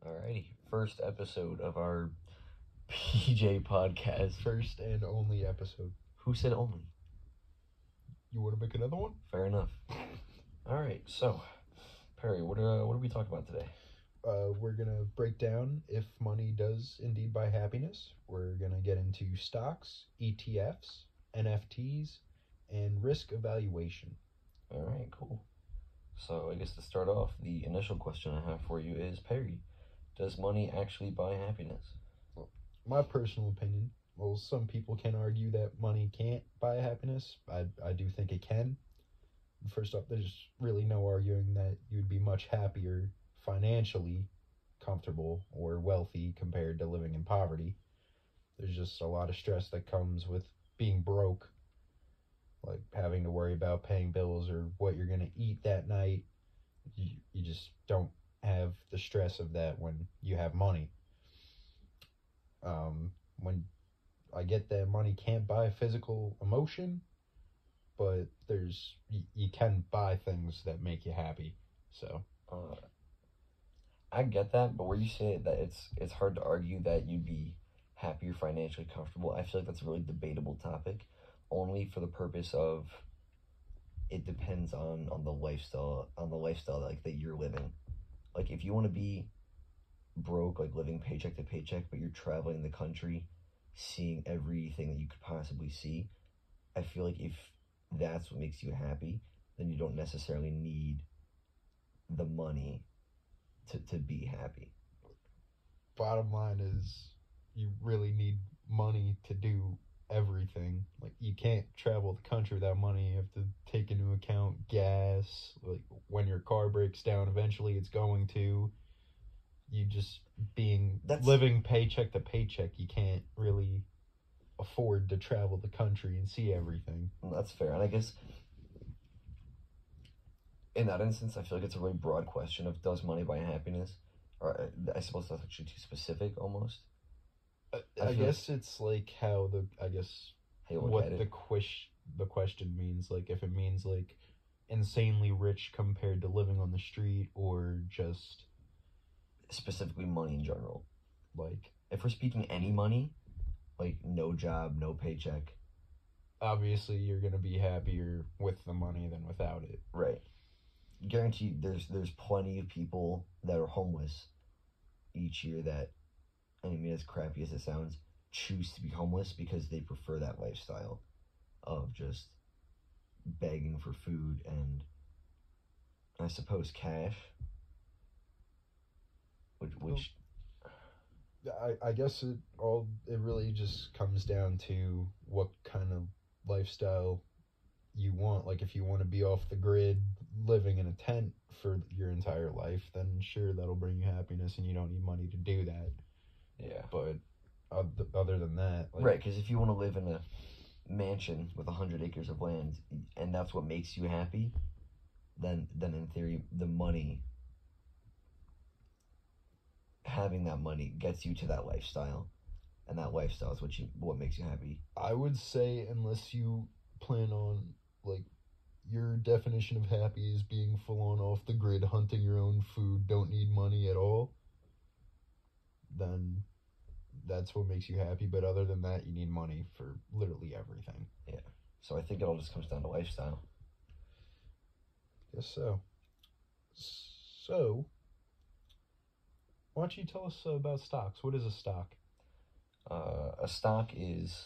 Alrighty, first episode of our PJ podcast. First and only episode. Who said only? You want to make another one? Fair enough. Alright, so, Perry, what are we talking about today? We're going to break down if money does indeed buy happiness. We're going to get into stocks, ETFs, NFTs, and risk evaluation. Alright, cool. So, I guess to start off, the initial question I have for you is, Perry, does money actually buy happiness? Well, my personal opinion, well, some people can argue that money can't buy happiness. I do think it can. First off, there's really no arguing that you'd be much happier financially comfortable or wealthy compared to living in poverty. There's just a lot of stress that comes with being broke, like having to worry about paying bills or what you're going to eat that night. You just don't have the stress of that when you have money. When I get that money can't buy physical emotion, but you can buy things that make you happy. So I get that, but where you say that it's hard to argue that you'd be happier, financially comfortable, I feel like that's a really debatable topic, only for the purpose of it depends on the lifestyle that you're living. Like, if you want to be broke, like living paycheck to paycheck, but you're traveling the country, seeing everything that you could possibly see, I feel like if that's what makes you happy, then you don't necessarily need the money to be happy. Bottom line is, you really need money to do everything. Like, you can't travel the country without money. You have to take into account gas, like when your car breaks down, eventually it's going to. You just living paycheck to paycheck, you can't really afford to travel the country and see everything. Well, that's fair. And I guess in that instance, I feel like it's a really broad question of does money buy happiness? Or I suppose that's actually too specific almost. I guess it's like how what the question means. Like, if it means like insanely rich compared to living on the street, or just specifically money in general. Like, if we're speaking any money, like no job, no paycheck, obviously you're gonna be happier with the money than without it. Right. Guaranteed, there's plenty of people that are homeless each year that, I mean, as crappy as it sounds, choose to be homeless because they prefer that lifestyle of just begging for food and, I suppose, cash. Which I guess it really just comes down to what kind of lifestyle you want. Like, if you want to be off the grid, living in a tent for your entire life, then sure, that'll bring you happiness and you don't need money to do that. Yeah. But other than that, like, right, because if you want to live in a mansion with 100 acres of land and that's what makes you happy, then in theory, having that money gets you to that lifestyle, and that lifestyle is what makes you happy. I would say, unless you plan on, like, your definition of happy is being full on off the grid, hunting your own food, don't need money at all, then that's what makes you happy. But other than that, you need money for literally everything. Yeah. So I think it all just comes down to lifestyle. Guess so. So, why don't you tell us about stocks? What is a stock? A stock is...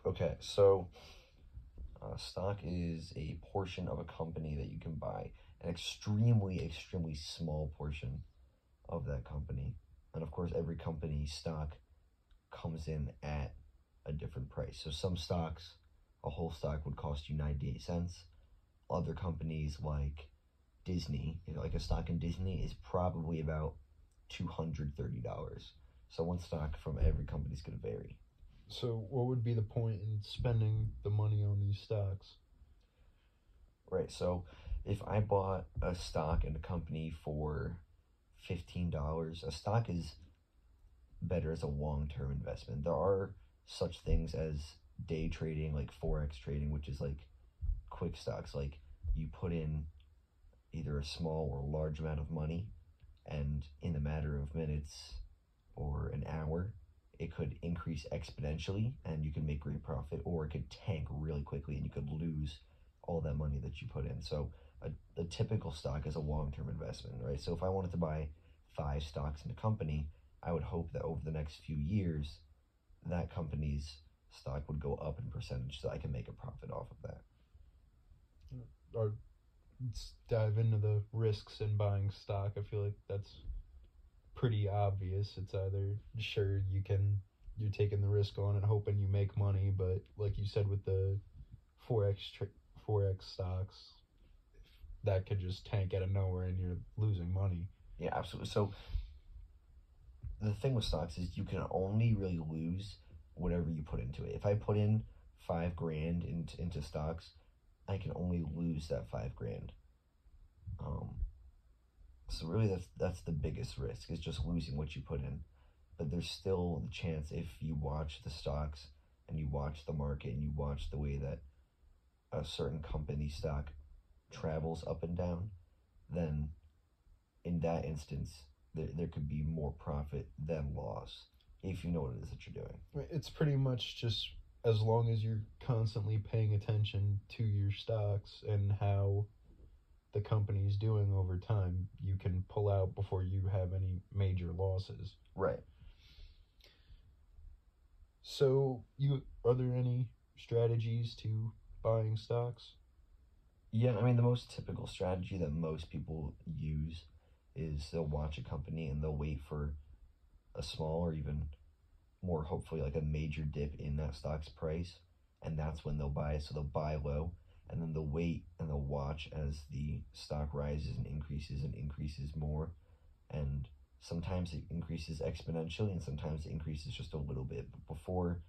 okay, so a stock is a portion of a company that you can buy, an extremely, extremely small portion of that company. And of course, every company's stock comes in at a different price. So some stocks, a whole stock would cost you 98 cents. Other companies like Disney, like a stock in Disney is probably about $230. So one stock from every company is going to vary. So what would be the point in spending the money on these stocks? Right, so if I bought a stock in a company for $15, a stock is better as a long-term investment. There are such things as day trading, like forex trading, which is like quick stocks. Like, you put in either a small or large amount of money and in a matter of minutes or an hour, it could increase exponentially and you can make great profit, or it could tank really quickly and you could lose all that money that you put in. So a typical stock is a long-term investment, right? So if I wanted to buy 5 stocks in a company, I would hope that over the next few years, that company's stock would go up in percentage so I can make a profit off of that. Or let's dive into the risks in buying stock. I feel like that's pretty obvious. It's either sure you're taking the risk on it, hoping you make money, but like you said with the forex stocks, that could just tank out of nowhere and you're losing money. Yeah, absolutely. So the thing with stocks is you can only really lose whatever you put into it. If I put in $5,000 into stocks, I can only lose that $5,000. So really, that's the biggest risk, is just losing what you put in. But there's still the chance, if you watch the stocks and you watch the market and you watch the way that a certain company stock travels up and down, then in that instance, there could be more profit than loss if you know what it is that you're doing. It's pretty much just as long as you're constantly paying attention to your stocks and how the company's doing over time, you can pull out before you have any major losses. Right. So, are there any strategies to buying stocks? Yeah, I mean, the most typical strategy that most people use is they'll watch a company and they'll wait for a small, or even more hopefully like a major dip in that stock's price, and that's when they'll buy. So they'll buy low, and then they'll wait and they'll watch as the stock rises and increases more, and sometimes it increases exponentially and sometimes it increases just a little bit. But before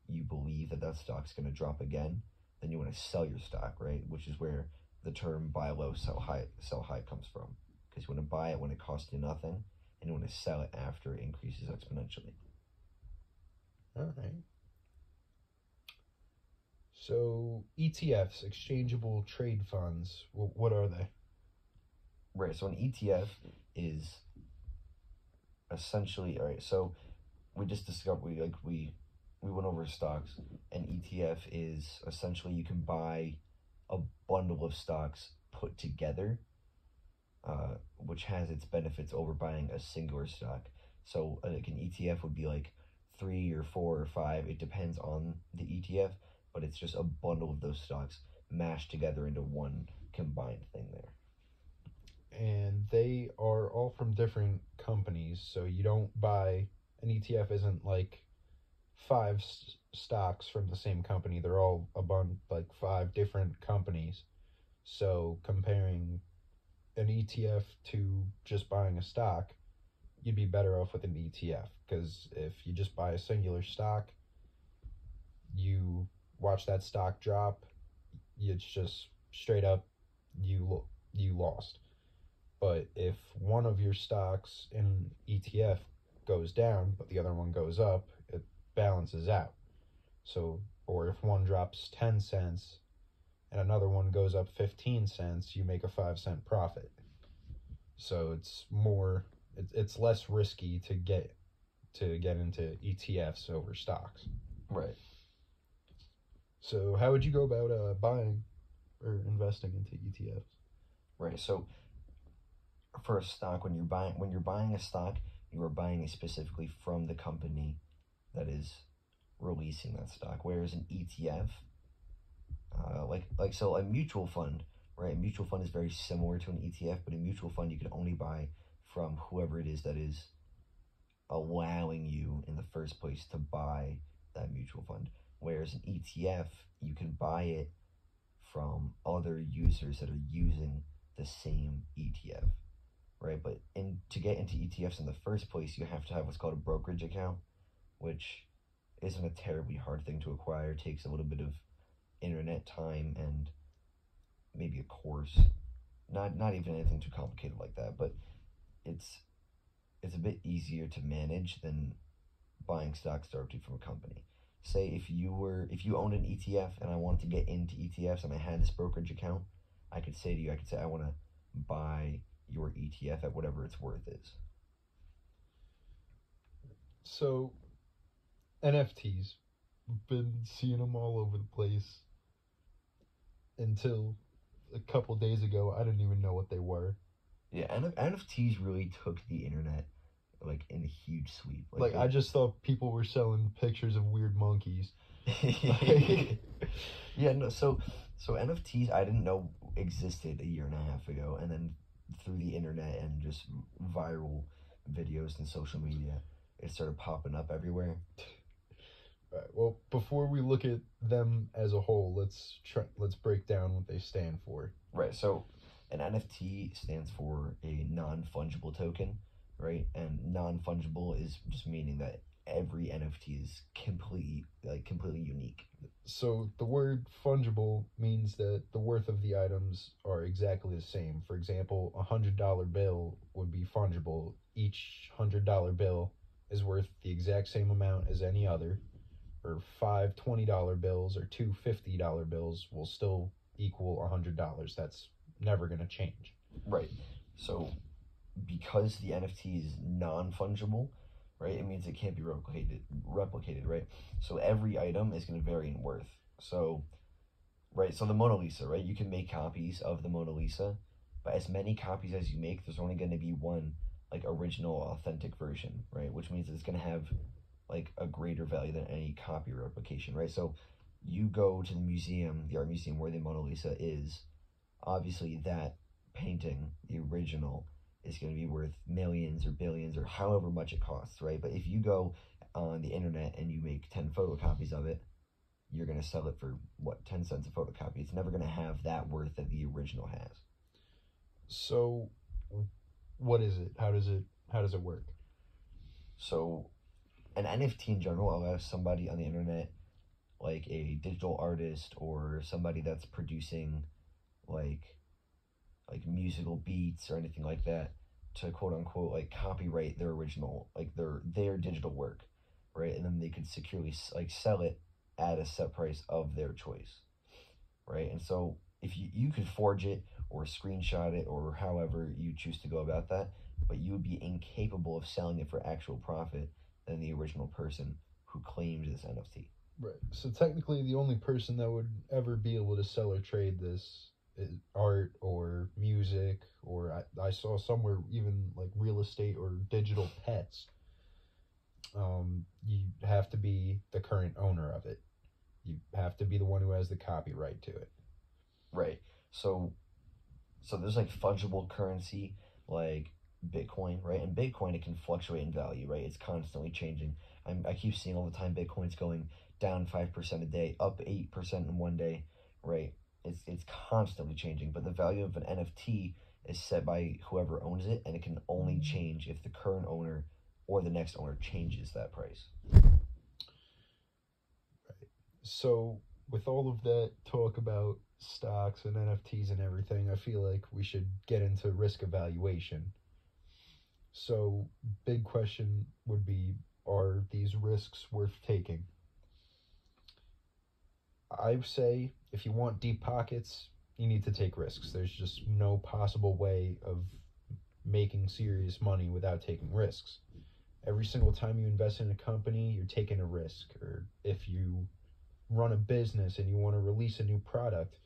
you believe that that stock's going to drop again, then you want to sell your stock, right? Which is where the term buy low, sell high comes from, because you want to buy it when it costs you nothing, and you want to sell it after it increases exponentially. All right. So ETFs, exchangeable trade funds, what are they? Right. So an ETF is essentially, all right. So we just discovered we went over stocks. An ETF is essentially, you can buy a bundle of stocks put together, which has its benefits over buying a singular stock. So like an ETF would be like 3 or 4 or 5. It depends on the ETF, but it's just a bundle of those stocks mashed together into one combined thing there. And they are all from different companies, so you don't buy an ETF isn't like 5 stocks from the same company. They're all like 5 different companies. So comparing an ETF to just buying a stock, you'd be better off with an ETF, because if you just buy a singular stock, you watch that stock drop, it's just straight up you lost. But if one of your stocks in an ETF goes down but the other one goes up, it balances out. So, or if one drops 10 cents and another one goes up 15 cents, you make a 5-cent profit. So it's less risky to get into ETFs over stocks. Right. So how would you go about buying or investing into ETFs? Right. So for a stock, when you're buying a stock, you are buying it specifically from the company that is releasing that stock. Whereas an ETF, so a mutual fund, right? A mutual fund is very similar to an ETF, but a mutual fund you can only buy from whoever it is that is allowing you in the first place to buy that mutual fund. Whereas an ETF, you can buy it from other users that are using the same ETF, right? But to get into ETFs in the first place, you have to have what's called a brokerage account, which isn't a terribly hard thing to acquire. It takes a little bit of internet time and maybe a course. Not even anything too complicated like that, but it's a bit easier to manage than buying stocks directly from a company. Say if you owned an ETF and I wanted to get into ETFs and I had this brokerage account, I could say I want to buy your ETF at whatever its worth is. So NFTs, we've been seeing them all over the place until a couple days ago. I didn't even know what they were. Yeah, NFTs really took the internet like in a huge sweep. Like I just thought people were selling pictures of weird monkeys. Yeah, no, so NFTs I didn't know existed a year and a half ago, and then through the internet and just viral videos and social media, it started popping up everywhere. Right. Well, before we look at them as a whole, let's break down what they stand for. Right. So an NFT stands for a non-fungible token, right? And non-fungible is just meaning that every NFT is completely unique. So the word fungible means that the worth of the items are exactly the same. For example, $100 bill would be fungible. Each $100 bill is worth the exact same amount as any other. Or five $20 bills or two $50 bills will still equal $100. That's never going to change. Right. So because the NFT is non-fungible, right, it means it can't be replicated, right? So every item is going to vary in worth. So, right, so the Mona Lisa, right, you can make copies of the Mona Lisa, but as many copies as you make, there's only going to be one, like, original, authentic version, right, which means it's going to have, like, a greater value than any copy replication, right? So you go to the museum, the art museum where the Mona Lisa is, obviously that painting, the original, is going to be worth millions or billions or however much it costs, right? But if you go on the internet and you make 10 photocopies of it, you're going to sell it for, what, 10 cents a photocopy. It's never going to have that worth that the original has. So what is it? How does it work? So an NFT in general allows somebody on the internet, like a digital artist or somebody that's producing like musical beats or anything like that, to quote unquote like copyright their original, like their digital work, right? And then they could securely like sell it at a set price of their choice, right? And so if you could forge it or screenshot it or however you choose to go about that, but you would be incapable of selling it for actual profit than the original person who claimed this NFT. Right. So technically the only person that would ever be able to sell or trade this art or music, or I saw somewhere even like real estate or digital pets, you have to be the current owner of it. You have to be the one who has the copyright to it. Right. So there's like fungible currency like Bitcoin, right? And Bitcoin, it can fluctuate in value, right? It's constantly changing. I keep seeing all the time Bitcoin's going down 5% a day, up 8% in one day, right? It's constantly changing, but the value of an NFT is set by whoever owns it, and it can only change if the current owner or the next owner changes that price. Right. So with all of that talk about stocks and NFTs and everything, I feel like we should get into risk evaluation. So big question would be, are these risks worth taking? I say if you want deep pockets, you need to take risks. There's just no possible way of making serious money without taking risks. Every single time you invest in a company, you're taking a risk. Or if you run a business and you want to release a new product,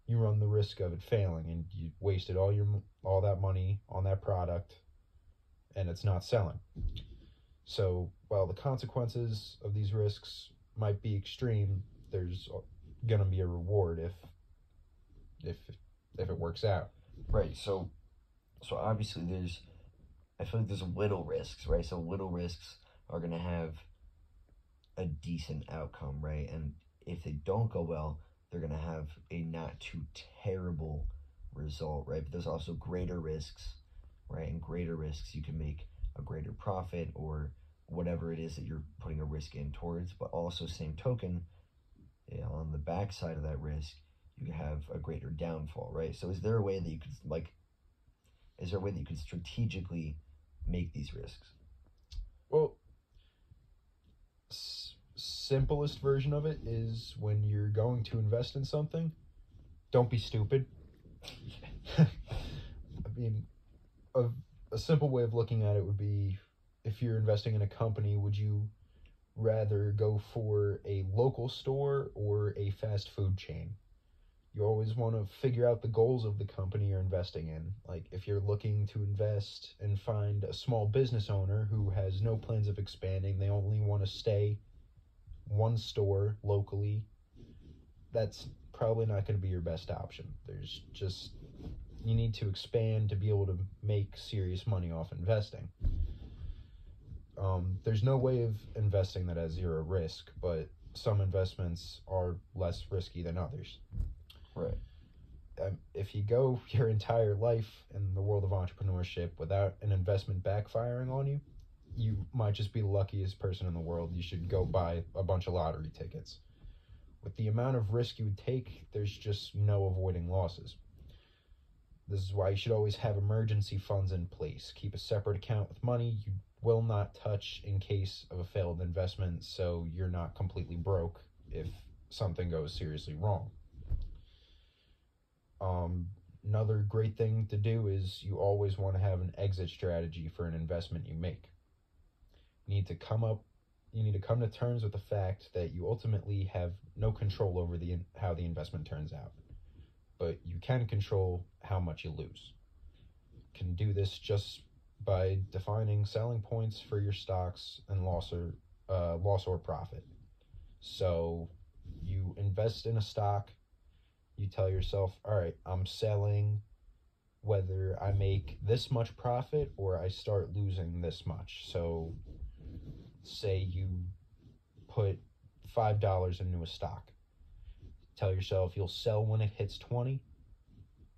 you run the risk of it failing, and you wasted all that money on that product and it's not selling. So while the consequences of these risks might be extreme, there's gonna be a reward if it works out. Right. So obviously I feel like there's little risks, right? So little risks are gonna have a decent outcome, right? And if they don't go well, they're gonna have a not too terrible result, right? But there's also greater risks, right? And greater risks, you can make a greater profit or whatever it is that you're putting a risk in towards. But also, same token, on the backside of that risk, you have a greater downfall, right? So is there a way that you could strategically make these risks? Well, simplest version of it is when you're going to invest in something, don't be stupid. I mean, a simple way of looking at it would be, if you're investing in a company, would you rather go for a local store or a fast food chain? You always want to figure out the goals of the company you're investing in. Like, if you're looking to invest and find a small business owner who has no plans of expanding, they only want to stay one store locally, that's probably not going to be your best option. There's just, you need to expand to be able to make serious money off investing. There's no way of investing that has zero risk, but some investments are less risky than others. Right. If you go your entire life in the world of entrepreneurship without an investment backfiring on you, you might just be the luckiest person in the world. You should go buy a bunch of lottery tickets. With the amount of risk you would take, there's just no avoiding losses. This is why you should always have emergency funds in place. Keep a separate account with money you will not touch in case of a failed investment, so you're not completely broke if something goes seriously wrong. Another great thing to do is you always want to have an exit strategy for an investment you make. You need to come to terms with the fact that you ultimately have no control over how the investment turns out, but you can control how much you lose. You can do this just by defining selling points for your stocks and loss or profit. So you invest in a stock, you tell yourself, all right, I'm selling whether I make this much profit or I start losing this much. So say you put $5 into a stock. Tell yourself you'll sell when it hits 20,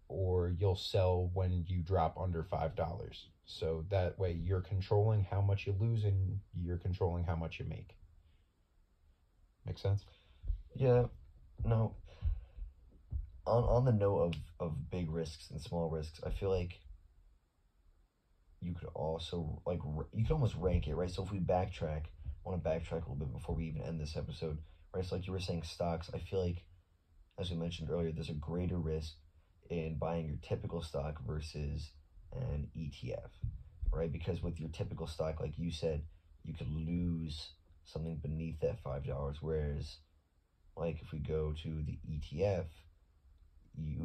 or you'll sell when you drop under $5. So that way you're controlling how much you lose and you're controlling how much you make. Make sense? Yeah. No. On the note of big risks and small risks, I feel like you could also, like, you could almost rank it, right? So if we backtrack, I want to backtrack a little bit before we even end this episode, right? So like you were saying, stocks, I feel like, as we mentioned earlier, there's a greater risk in buying your typical stock versus an ETF, right? Because with your typical stock, like you said, you could lose something beneath that $5, whereas, like, if we go to the ETF,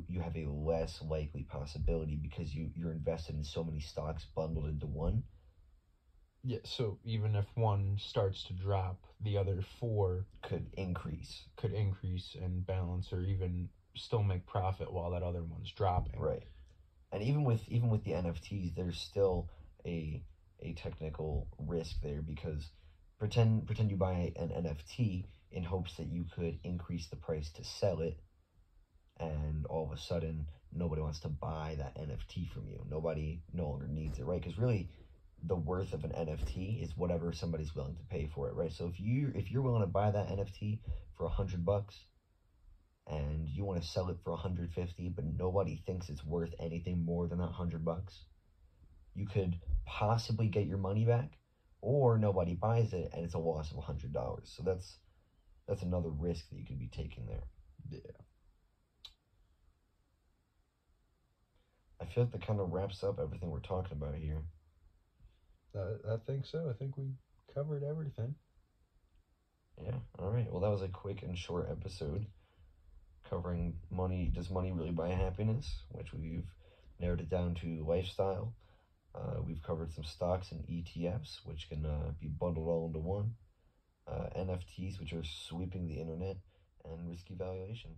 you have a less likely possibility because you're invested in so many stocks bundled into one. Yeah, so even if one starts to drop, the other four could increase and balance, or even still make profit while that other one's dropping. Right. And even with the NFTs, there's still a technical risk there, because pretend you buy an NFT in hopes that you could increase the price to sell it, and all of a sudden nobody wants to buy that NFT from you. Nobody no longer needs it, right? Because really, the worth of an NFT is whatever somebody's willing to pay for it, right? So if you're willing to buy that NFT for $100 and you want to sell it for 150, but nobody thinks it's worth anything more than that $100, you could possibly get your money back, or nobody buys it and it's a loss of $100. So that's another risk that you could be taking there. Yeah. I feel like that kind of wraps up everything we're talking about here. I think so. I think we covered everything. Yeah, all right. Well, that was a quick and short episode covering money. Does money really buy happiness? Which we've narrowed it down to lifestyle. We've covered some stocks and ETFs, which can be bundled all into one. NFTs, which are sweeping the internet, and risk evaluation.